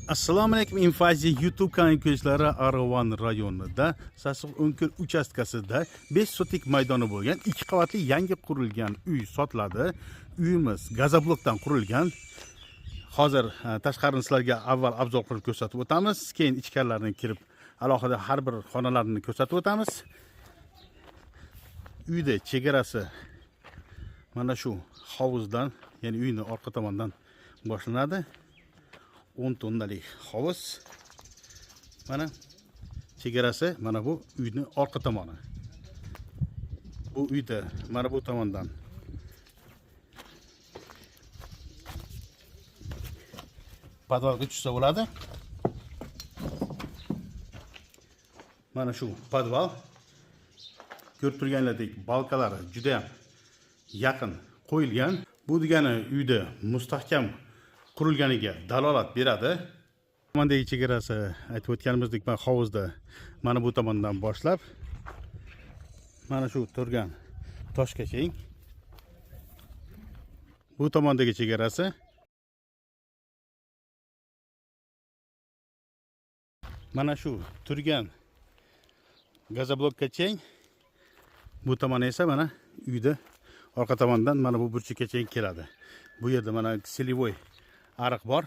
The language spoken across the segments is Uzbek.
Assalomu alaykum Infazi YouTube kanali ko'rishlari Aravan rayonida Sassiq O'nkul uchastkasida 5 sotik maydoni bo'lgan 2 qavatli yangi qurilgan uy sotiladi. Uyimiz gazoblokdan qurilgan. Hozir tashqarini sizlarga avval obzor qilib ko'rsatib o'tamiz, keyin ichkarilarni kirib alohida har bir xonalarini ko'rsatib o'tamiz. Uyda chegarasi mana shu hovuzdan, ya'ni uyning orqa tomonidan boshlanadi. 10 tonnalik hovuz. Mana chegarasi mana bu uyning orqa tomoni. Bu uyda mana bu tomondan podvalga tushsa bo'ladi. Mana shu podval. Ko'rib turganlaridek balkalari juda ham yaqin qo'yilgan. Bu degani uyda mustahkam qurilganiga dalolat beradi. Tomondagi chegarasi aytib o'tganimizdek, mana hovuzda mana bu tomondan boshlab mana shu turgan toshgacha. Bu tomondagi chegarasi mana shu turgan gazoblokkacha. Bu tomon esa mana uyda orqa tomondan mana bu burchakkacha keladi. Bu yerda mana selivoy ariq bor.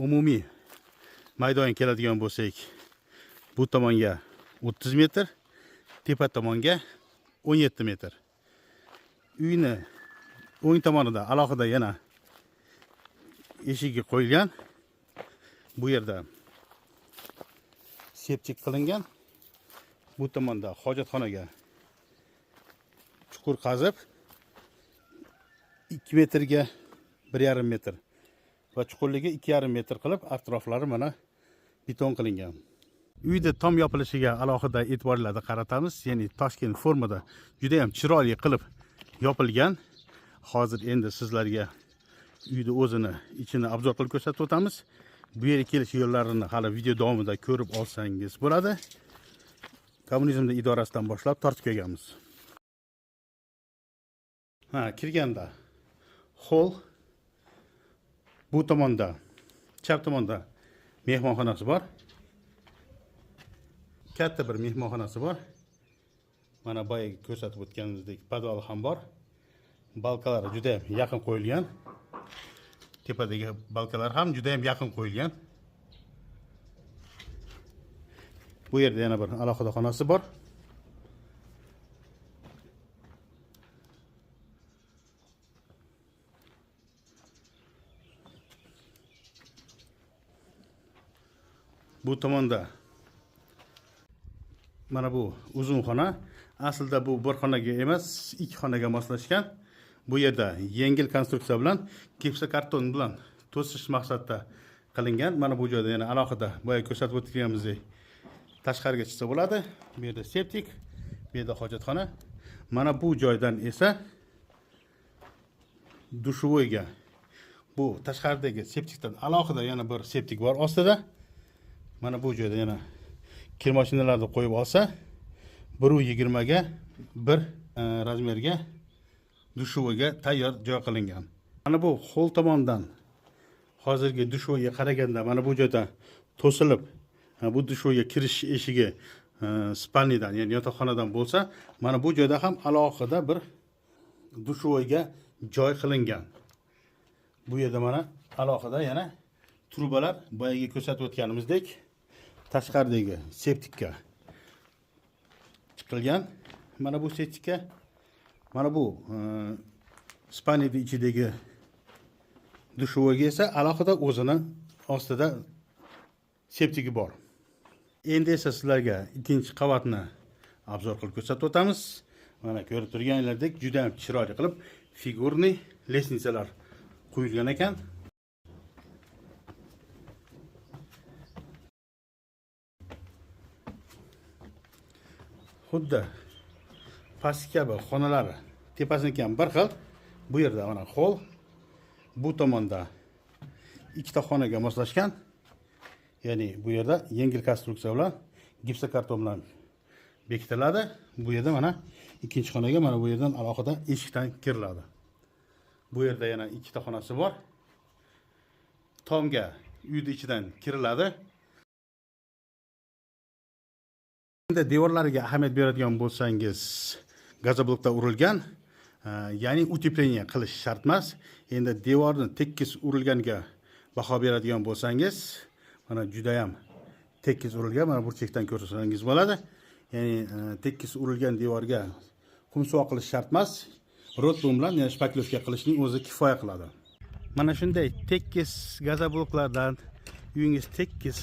Umumiy maydon keladigan bo'lsak, bu tomonga 30 metr, tepa tomonga 17 metr. Uyni o'ng tomonida alohida yana eshigi qo'yilgan. Bu yerda septik qilingan. Bu tomonda hojatxonaga chuqur qazib 2 metrga 1,5 metr va chuqurligi 2,5 metr qilib atroflari mana beton qilingan. Uyda tom yopilishiga alohida e'tiborlarni qaratamiz. Ya'ni Toshkent formada juda ham chiroyli qilib yopilgan. Hozir endi sizlarga uyni o'zini ichini obzor qilib ko'rsatib o'tamiz. Bu yerga kelish yo'llarini hali video davomida ko'rib olsangiz bo'ladi. Kommunizmda idorasidan boshlab tortib kelganmiz. Kirganda hol, bu tomonda, chap tomonda mehmonxonasi bor. Katta bir mehmonxonasi bor. Mana boyagi ko'rsatib o'tganimizdek podval ham bor. Balkalari juda ham yaqin qo'yilgan. Tepadagi balkalar ham juda ham yaqin qo'yilgan. Bu yerda yana bir alohida xonasi bor. Bu tomonda mana bu uzun xona. Aslida bu bir xonaga emas, ikki xonaga moslashgan. Bu yerda yengil konstruksiya bilan gipsa karton bilan to'sish maqsadida qilingan. Mana bu joyda yana alohida boya ko'rsatib o'tganimizdek tashqariga chiqsa bo'ladi. Bu yerda septik, bu yerda hojatxona. Mana bu joydan esa dushovoyga, bu tashqaridagi septikdan alohida yana bir septik bor ostida. Mana bu joyda yana kir mashinalarni qo'yib olsa 1.20 ga bir razmerga dushovoyga tayyor joy qilingan. Mana bu hol tomonidan hozirgi dushovoyga qaraganda mana bu joyda to'silib, bu dushovoyga kirish eshigi spalnidan, ya'ni yotoqxonadan bo'lsa, mana bu joyda ham alohida bir dushovoyga joy qilingan. Bu yerda mana alohida yana trubalar boyaga ko'rsatib o'tganimizdek tashqaridagi septikka chiqilgan. Mana bu septikka, mana bu spalniyning ichidagi dushovoyga esa alohida o'zini ostida septigi bor. Endi esa sizlarga ikkinchi qavatni obzor qilib ko'rsatib o'tamiz. Mana ko'rib turganlaridek juda ham chiroyli qilib figurniy lestnitsalar qo'yilgan ekan. Xuddi pastki kabi xonalari tepasini ham bir xil. Bu yerda mana hol, bu tomonda ikkita xonaga moslashgan. Ya'ni bu yerda yengil konstruksiya bilan gipsa karton bilan bekitiladi. Bu yerda mana ikkinchi xonaga mana bu yerdan alohida eshikdan kiriladi. Bu yerda yana ikkita xonasi bor. Tomga uyni ichidan kiriladi. Endi devorlariga ahamiyat beradigan bo'lsangiz, gazoblokda urilgan, ya'ni utepleniya qilish shart emas. Endi devorni tekis urilganiga baho beradigan bo'lsangiz, mana juda ham tekis urilgan, mana burchakdan ko'rsangiz bo'ladi. Ya'ni tekis urilgan devorga qum suvo qilish shart emas. Rotbum bilan yana shpaklovka qilishning o'zi kifoya qiladi. Mana shunday tekis gazobloklardan uyingiz tekis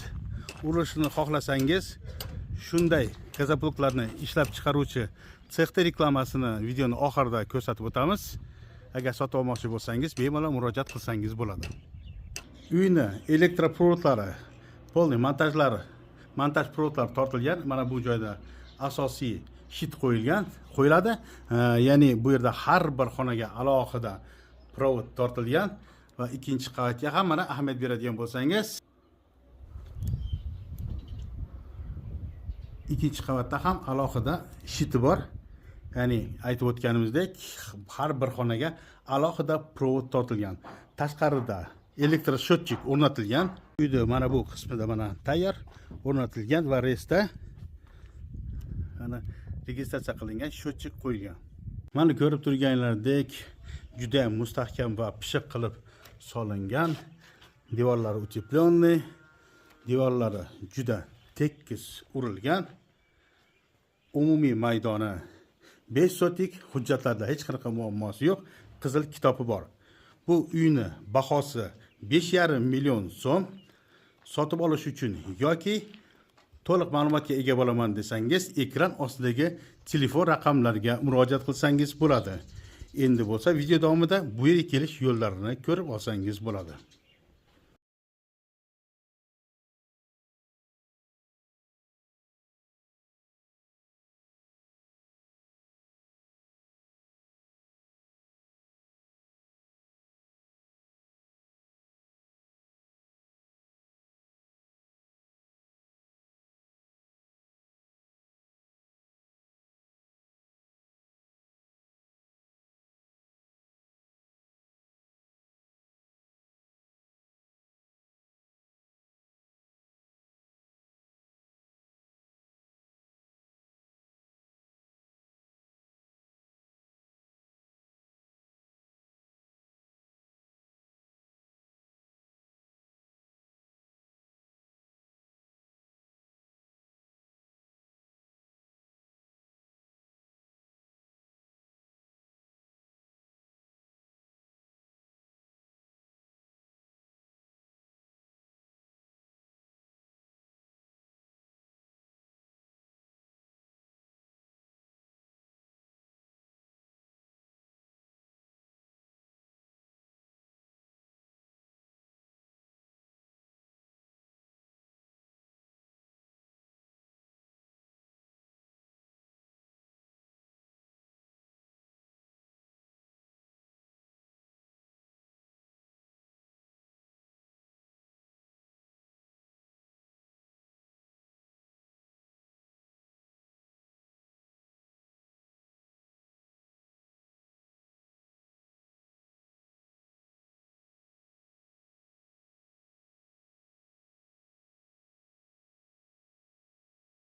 urilishini xohlasangiz, shunday gazobloklarni ishlab chiqaruvchi sexda reklamasini videoni oxirida ko'rsatib o'tamiz. Agar sotib olmoqchi bo'lsangiz, bemalol murojaat qilsangiz bo'ladi. Uyni elektroprovodlari, polniy montaj provodlari tortilgan. Mana bu joyda asosiy shit qo'yiladi. Ya'ni bu yerda har bir xonaga alohida provod tortilgan va ikkinchi qavatga ham mana ahamiyat beradigan bo'lsangiz, ikkinchi qavatda ham alohida shiti bor. Ya'ni aytib o'tganimizdek, har bir xonaga alohida provod tortilgan. Tashqarida elektroshyotchik o'rnatilgan. Uyda mana bu qismida mana tayyor o'rnatilgan va restda mana registratsiya qilingan shotchik qo'yilgan. Mana ko'rib turganlaridek juda ham mustahkam va pishiq qilib solingan. Devorlari uteplenniy, devorlari juda tekis urilgan. Umumiy maydoni 5 sotik, hujjatlarda hech qanaqa muammosi yo'q, qizil kitobi bor. Bu uyni bahosi 5,5 million so'm. Sotib olish uchun yoki to'liq ma'lumotga ega bo'laman desangiz, ekran ostidagi telefon raqamlariga murojaat qilsangiz bo'ladi. Endi bo'lsa video davomida bu yerga kelish yo'llarini ko'rib olsangiz bo'ladi.